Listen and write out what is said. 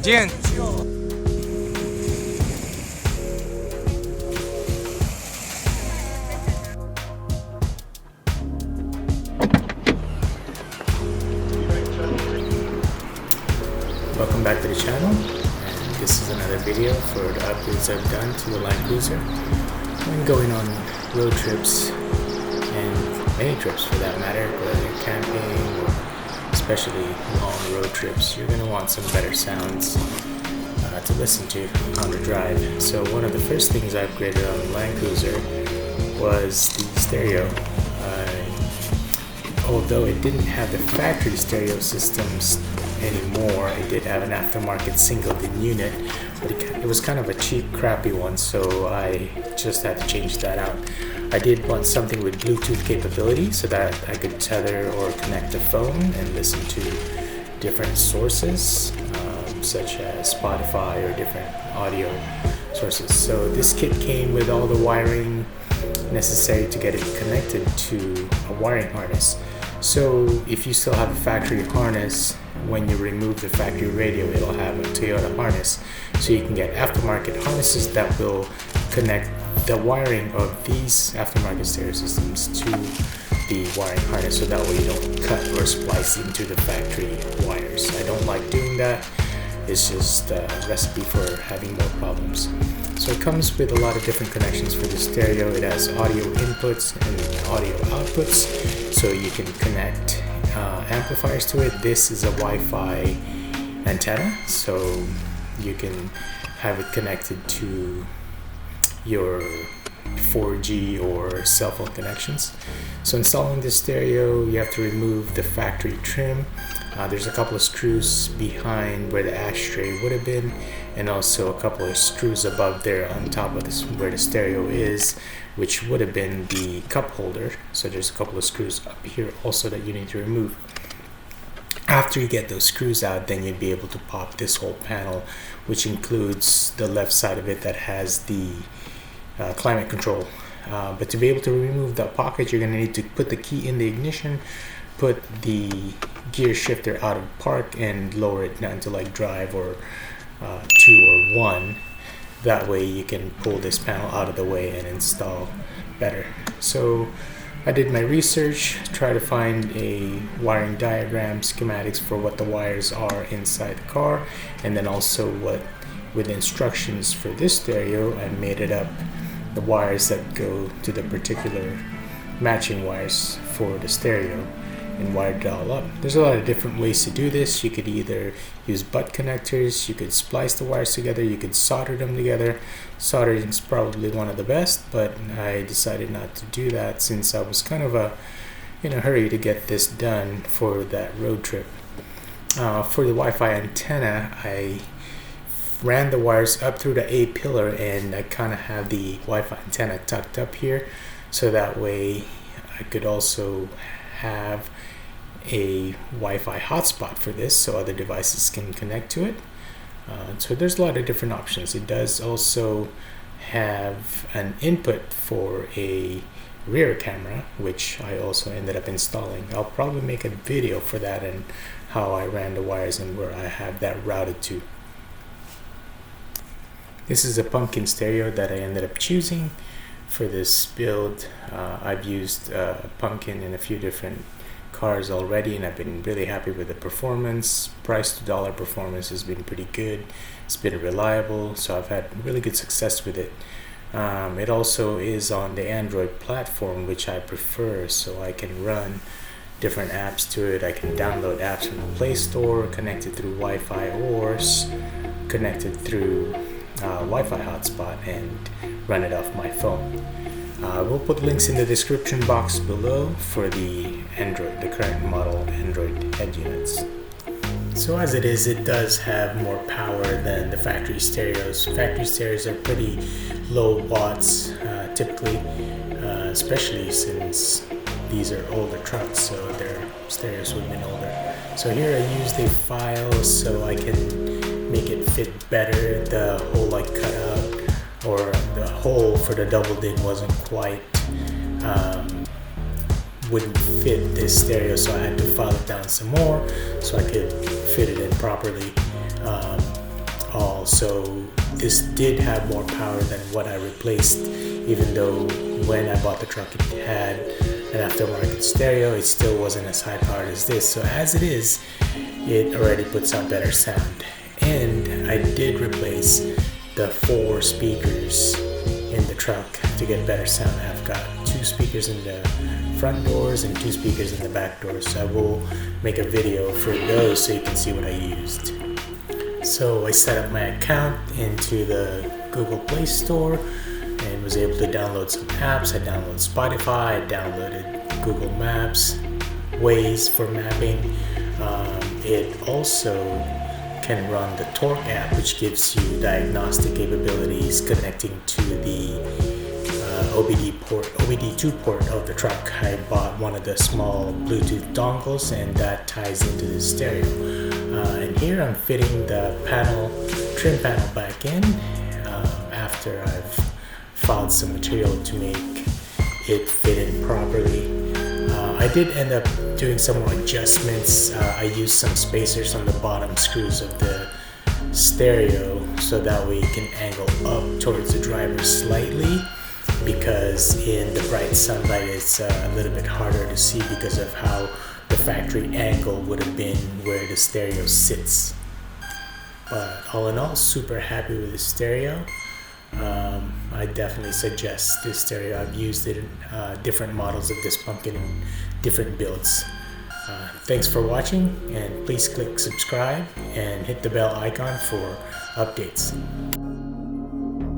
Jen. Welcome back to the channel, and this is another video for the upgrades I've done to the Land Cruiser. When going on road trips, and any trips for that matter, whether you're camping or especially long road trips, you're going to want some better sounds to listen to on the drive. So one of the first things I upgraded on the Land Cruiser was the stereo. Although it didn't have the factory stereo systems anymore, it did have an aftermarket single-in unit, but it was kind of a cheap, crappy one, so I just had to change that out. I did want something with Bluetooth capability so that I could tether or connect the phone and listen to different sources, such as Spotify or different audio sources. So this kit came with all the wiring necessary to get it connected to a wiring harness. So if you still have a factory harness, when you remove the factory radio, it'll have a Toyota harness. So you can get aftermarket harnesses that will connect the wiring of these aftermarket stereo systems to the wiring harness, so that way you don't cut or splice into the factory wires. I don't like doing that. It's just a recipe for having more problems. So it comes with a lot of different connections for the stereo. It has audio inputs and audio outputs, so you can connect amplifiers to it. This is a Wi-Fi antenna, so you can have it connected to your 4G or cell phone connections. So installing the stereo, you have to remove the factory trim. There's a couple of screws behind where the ashtray would have been, and also a couple of screws above there on top of this where the stereo is, which would have been the cup holder. So there's a couple of screws up here also that you need to remove. After you get those screws out, then you'd be able to pop this whole panel, which includes the left side of it that has the climate control. But to be able to remove the pocket, you're going to need to put the key in the ignition, put the gear shifter out of park, and lower it down to like drive or 2 or 1. That way you can pull this panel out of the way and install better. So I did my research, try to find a wiring diagram, schematics for what the wires are inside the car, and then also with instructions for this stereo, I made it up the wires that go to the particular matching wires for the stereo and wired it all up. There's a lot of different ways to do this. You could either use butt connectors, you could splice the wires together, you could solder them together. Soldering is probably one of the best, but I decided not to do that since I was kind of in a hurry to get this done for that road trip. For the Wi-Fi antenna, I ran the wires up through the A-pillar, and I kind of have the Wi-Fi antenna tucked up here, so that way I could also have a Wi-Fi hotspot for this so other devices can connect to it. So there's a lot of different options. It does also have an input for a rear camera, which I also ended up installing. I'll probably make a video for that and how I ran the wires and where I have that routed to. This is a pumpkin stereo that I ended up choosing for this build. I've used pumpkin in a few different cars already, and I've been really happy with the performance. Price to dollar performance has been pretty good. It's been reliable, so I've had really good success with it. It also is on the Android platform, which I prefer, so I can run different apps to it. I can download apps from the Play Store, connect it through Wi-Fi, or connect it through Wi-Fi hotspot and run it off my phone. We'll put links in the description box below for the current model Android head units. So as it is, it does have more power than the factory stereos. Factory stereos are pretty low watts typically, especially since these are older trucks, so their stereos would have been older. So here I used a file so I can make it fit better. The hole I cut out, or the hole for the doubled in wasn't quite wouldn't fit this stereo, so I had to file it down some more so I could fit it in properly. all. So this did have more power than what I replaced, even though when I bought the truck it had an aftermarket stereo, it still wasn't as high powered as this. So as it is, it already puts out better sound. And I did replace the 4 speakers in the truck to get better sound. I've got 2 speakers in the front doors and 2 speakers in the back doors. So I will make a video for those so you can see what I used. So I set up my account into the Google Play Store and was able to download some apps. I downloaded Spotify, I downloaded Google Maps, Waze for mapping. It also can run the Torque app, which gives you diagnostic capabilities connecting to the OBD2 port of the truck. I bought one of the small Bluetooth dongles and that ties into the stereo. And here I'm fitting the trim panel back in after I've filed some material to make it fit in properly. I did end up doing some more adjustments. I used some spacers on the bottom screws of the stereo so that way you can angle up towards the driver slightly, because in the bright sunlight it's a little bit harder to see because of how the factory angle would have been where the stereo sits. But all in all, super happy with the stereo. I definitely suggest this stereo. I've used it in different models of this pumpkin in different builds. Thanks for watching, and please click subscribe and hit the bell icon for updates.